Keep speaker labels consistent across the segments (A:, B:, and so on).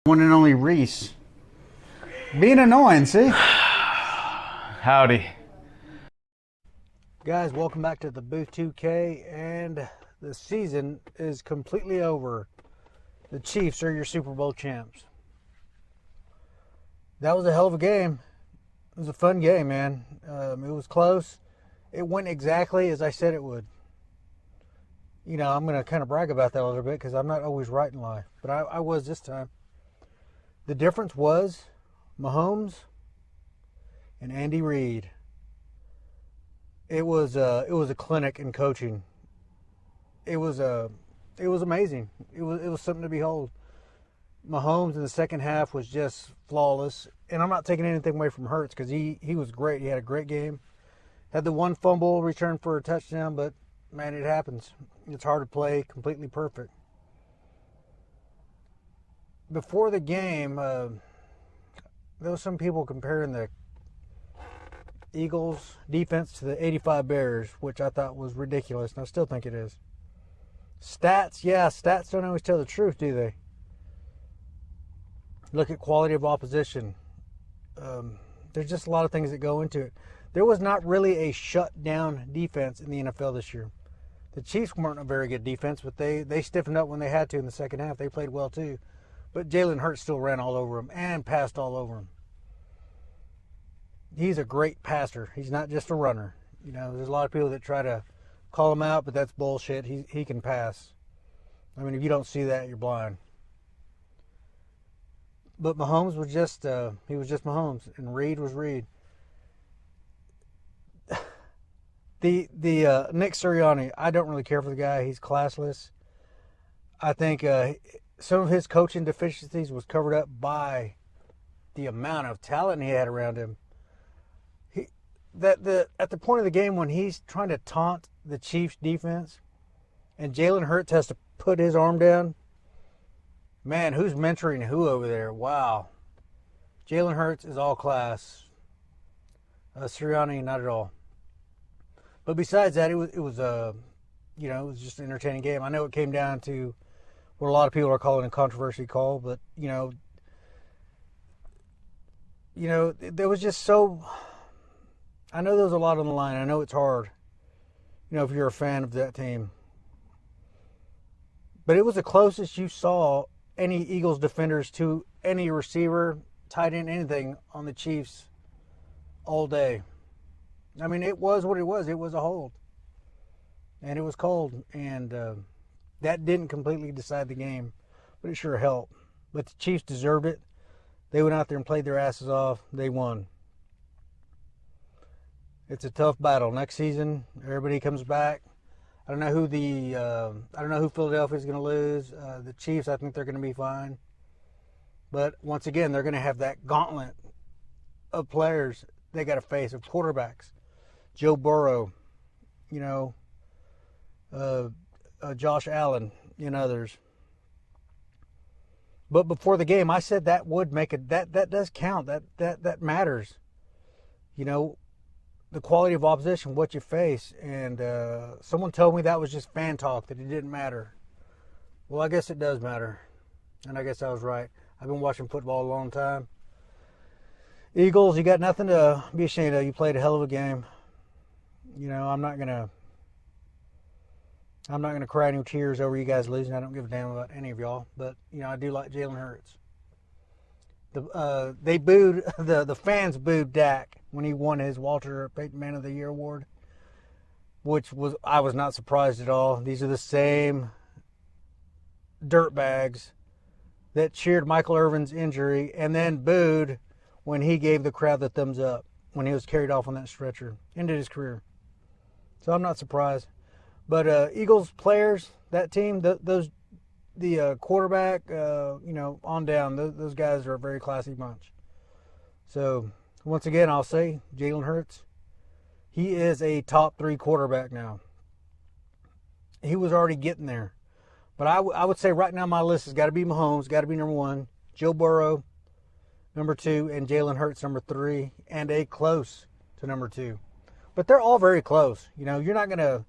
A: One and only Reese. Being annoying, see?
B: Howdy.
C: Guys, welcome back to the Booth 2K, and the season is completely over. The Chiefs are your Super Bowl champs. That was a hell of a game. It was a fun game, man. It was close. It went exactly as I said it would. You know, I'm going to kind of brag about that a little bit because I'm not always right in life, but I was this time. The difference was Mahomes and Andy Reid. It was a clinic in coaching. It was amazing. It was something to behold. Mahomes in the second half was just flawless, and I'm not taking anything away from Hurts because he was great. He had a great game. Had the one fumble return for a touchdown, but man, it happens. It's hard to play completely perfect. Before the game, there was some people comparing the Eagles defense to the 85 Bears, which I thought was ridiculous, and I still think it is. Stats, yeah, stats don't always tell the truth, do they? Look at quality of opposition. There's just a lot of things that go into it. There was not really a shutdown defense in the NFL this year. The Chiefs weren't a very good defense, but they stiffened up when they had to in the second half. They played well too. But Jalen Hurts still ran all over him and passed all over him. He's a great passer. He's not just a runner. You know, there's a lot of people that try to call him out, but that's bullshit. He can pass. I mean, if you don't see that, you're blind. But Mahomes was just Mahomes, and Reid was Reid. The Nick Sirianni, I don't really care for the guy. He's classless. I think some of his coaching deficiencies was covered up by the amount of talent he had around him. At the point of the game when he's trying to taunt the Chiefs defense and Jalen Hurts has to put his arm down, man, who's mentoring who over there? Wow. Jalen Hurts is all class. Sirianni, not at all. But besides that, it was just an entertaining game. I know it came down to what a lot of people are calling a controversy call, but there was just so. I know there's a lot on the line. I know it's hard, if you're a fan of that team. But it was the closest you saw any Eagles defenders to any receiver, tight end, anything on the Chiefs all day. I mean, it was what it was. It was a hold. And it was cold. And that didn't completely decide the game, but it sure helped. But the Chiefs deserved it. They went out there and played their asses off. They won. It's a tough battle. Next season, everybody comes back. I don't know who Philadelphia's going to lose. The Chiefs, I think they're going to be fine. But once again, they're going to have that gauntlet of players they got to face, of quarterbacks. Joe Burrow, Josh Allen, and others. But before the game, I said that would make it. That does count. That matters. The quality of opposition, what you face. And someone told me that was just fan talk, that it didn't matter. Well, I guess it does matter. And I guess I was right. I've been watching football a long time. Eagles, you got nothing to be ashamed of. You played a hell of a game. I'm not gonna cry any tears over you guys losing. I don't give a damn about any of y'all. But I do like Jalen Hurts. The fans booed Dak when he won his Walter Payton Man of the Year award, I was not surprised at all. These are the same dirtbags that cheered Michael Irvin's injury and then booed when he gave the crowd the thumbs up when he was carried off on that stretcher. Ended his career. So I'm not surprised. But Eagles players, that team, the quarterback, on down, those guys are a very classy bunch. So once again, I'll say Jalen Hurts, he is a top 3 quarterback now. He was already getting there. But I would say right now my list has got to be Mahomes, got to be number 1, Joe Burrow, number 2, and Jalen Hurts, number 3, and a close to number 2. But they're all very close. You're not gonna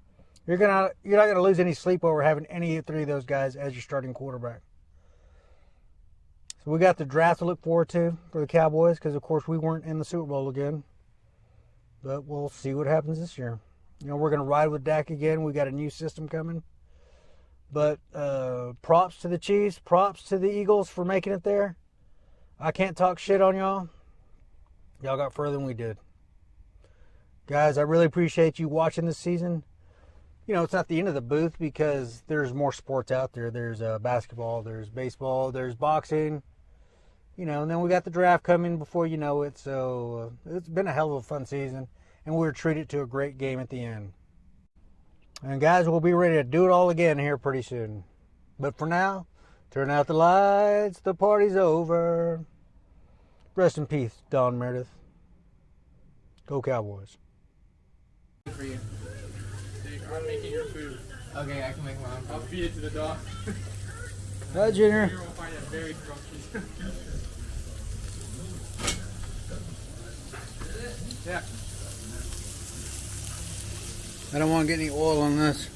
C: lose any sleep over having any 3 of those guys as your starting quarterback. So we got the draft to look forward to for the Cowboys because, of course, we weren't in the Super Bowl again. But we'll see what happens this year. You know, we're going to ride with Dak again. We got a new system coming. But props to the Chiefs. Props to the Eagles for making it there. I can't talk shit on y'all. Y'all got further than we did. Guys, I really appreciate you watching this season. You know, it's not the end of the booth because there's more sports out there. There's basketball, there's baseball, there's boxing. You know, and then we got the draft coming before you know it. So it's been a hell of a fun season. And we were treated to a great game at the end. And guys, we'll be ready to do it all again here pretty soon. But for now, turn out the lights, the party's over. Rest in peace, Don Meredith. Go Cowboys.
D: For you. I'm making your food. Okay, I can make my own food. I'll feed it to the dog.
C: Hi, Junior.
D: You're gonna find it very crunchy. Yeah.
A: I don't want to get any oil on this.